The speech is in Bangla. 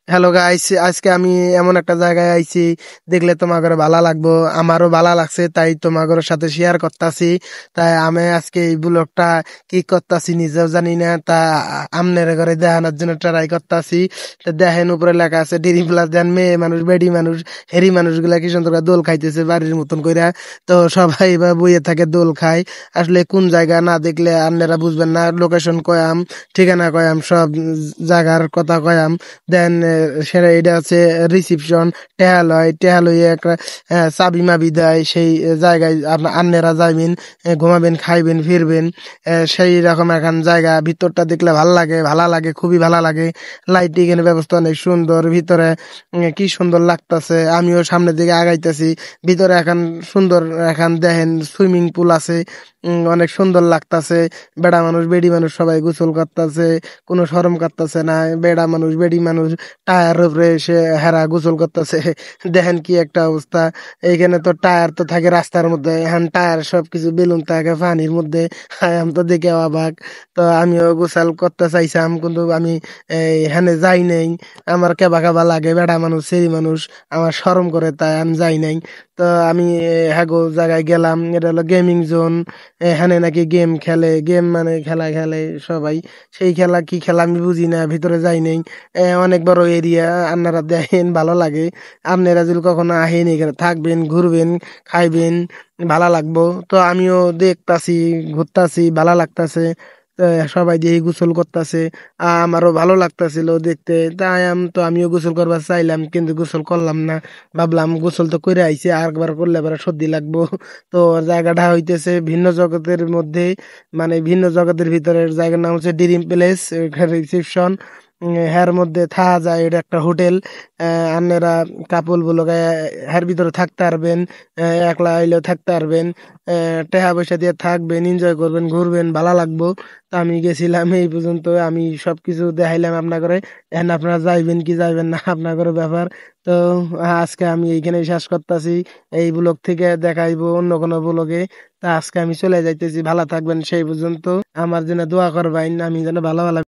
হ্যালো গাইস, আজকে আমি এমন একটা জায়গায় আইছি, দেখলে তোমাদের ভালো লাগবো। আমারও ভালো লাগছে, তাই তোমাদের সাথে শেয়ার করতাছি। তাই আমি আজকে এই ব্লগটা কি করতাছি নিজেও জানি না, তা আমনের ঘরে দেখানোর জন্য ট্রাই করতাছি। তা দেখেন, উপরে লেখা আছে ড্রিম প্লাস, দেন মেয়ে মানুষ, বেডি মানুষ, হেরি মানুষগুলা কি সুন্দর করে দোল খাইতেছে বাড়ির মতন কইরা। তো সবাই বা বইয়ে থাকে দোল খায়। আসলে কোন জায়গা না দেখলে আপনারা বুঝবেন না। লোকেশন কয়াম, ঠিকানা কয়াম, সব জায়গার কথা কয়াম। দেন সেটা এটা হচ্ছে রিসিপশন। টেহালয় টেহালয় একটা চাবি মাবি দেয়, সেই জায়গায় আপনার আন্নেরা যাইবেন, ঘুমাবেন, খাইবেন, ফিরবেন। সেই রকম এখন জায়গা। ভিতরটা দেখলে ভাল লাগে, ভালো লাগে, খুবই ভালো লাগে। লাইটিং এর ব্যবস্থা অনেক সুন্দর। ভিতরে কি সুন্দর লাগতাছে। আমিও সামনের দিকে আগাইতেছি। ভিতরে এখন সুন্দর, এখন দেখেন সুইমিং পুল আছে। অনেক সুন্দর লাগতাছে। বেড়া মানুষ, বেডি মানুষ সবাই গোসল করতেছে, কোনো শরম করতেছে না। বেড়া মানুষ, বেডি মানুষ টায়ার উপরে এসে হেরা গোসল করতেছে। দেখেন কি একটা অবস্থা। এইখানে তো টায়ার তো থাকে রাস্তার মধ্যে, এখন টায়ার সবকিছু বেলুন থাকে পানির মধ্যে। আমি তো দেখে অবাক। তো আমিও গোসল করতে চাইছিলাম, কিন্তু আমি এখানে যাই নাই। আমার কেবা কেবা লাগে, বেড়া মানুষ, সেরি মানুষ, আমার শরম করে, তাই আমি যাই নাই। তো আমি হ্যাগো জায়গায় গেলাম। এটা হলো গেমিং জোন। এখানে নাকি গেম খেলে, গেম মানে খেলা খেলে সবাই। সেই খেলা কি খেলা আমি বুঝি না, ভিতরে যাই নাই। অনেক বড় এরিয়া, আপনারা দেখেন, ভালো লাগে। আপনারা যদি কখনো আহেন, এখানে থাকবেন, ঘুরবেন, খাইবেন, ভালো লাগবো। তো আমিও দেখতাছি, ঘুরতাছি, ভালো লাগতাছে। তো সবাই দিয়ে গোসল করতেছে, আমারও ভালো লাগতাছিল দেখতে। তাই আমিও গোসল করবার চাইলাম, কিন্তু গোসল করলাম না। ভাবলাম গোসল তো করে আইছি, আর একবার করলে এবার সর্দি লাগবো। তো জায়গাটা হইতেছে ভিন্ন জগতের মধ্যে, মানে ভিন্ন জগতের ভিতরের জায়গার নাম হচ্ছে ড্রিম প্যালেস রিসেপশন। হ্যার মধ্যে থাকা যায়, এটা একটা হোটেল। আপনারা কাপল বলকে হ্যার ভিতরে থাকতে পারবেন, একলা হইলেও থাকতে পারবেন। টাকা পয়সা দিয়ে থাকবেন, এনজয় করবেন, ঘুরবেন, ভালো লাগবো। তো আমি গেছিলাম, এই পর্যন্ত আমি সবকিছু দেখাইলাম আপনাকে। এখন আপনারা যাইবেন কি যাইবেন না আপনাদের ব্যাপার। তো আজকে আমি এইখানে শেষ করতেছি। এই ব্লগ থেকে দেখাইবো অন্য কোনো ব্লগে। তা আজকে আমি চলে যাইতেছি, ভালো থাকবেন সেই পর্যন্ত। আমার জন্য দোয়া করবেন, আমি যেন ভালো ভালো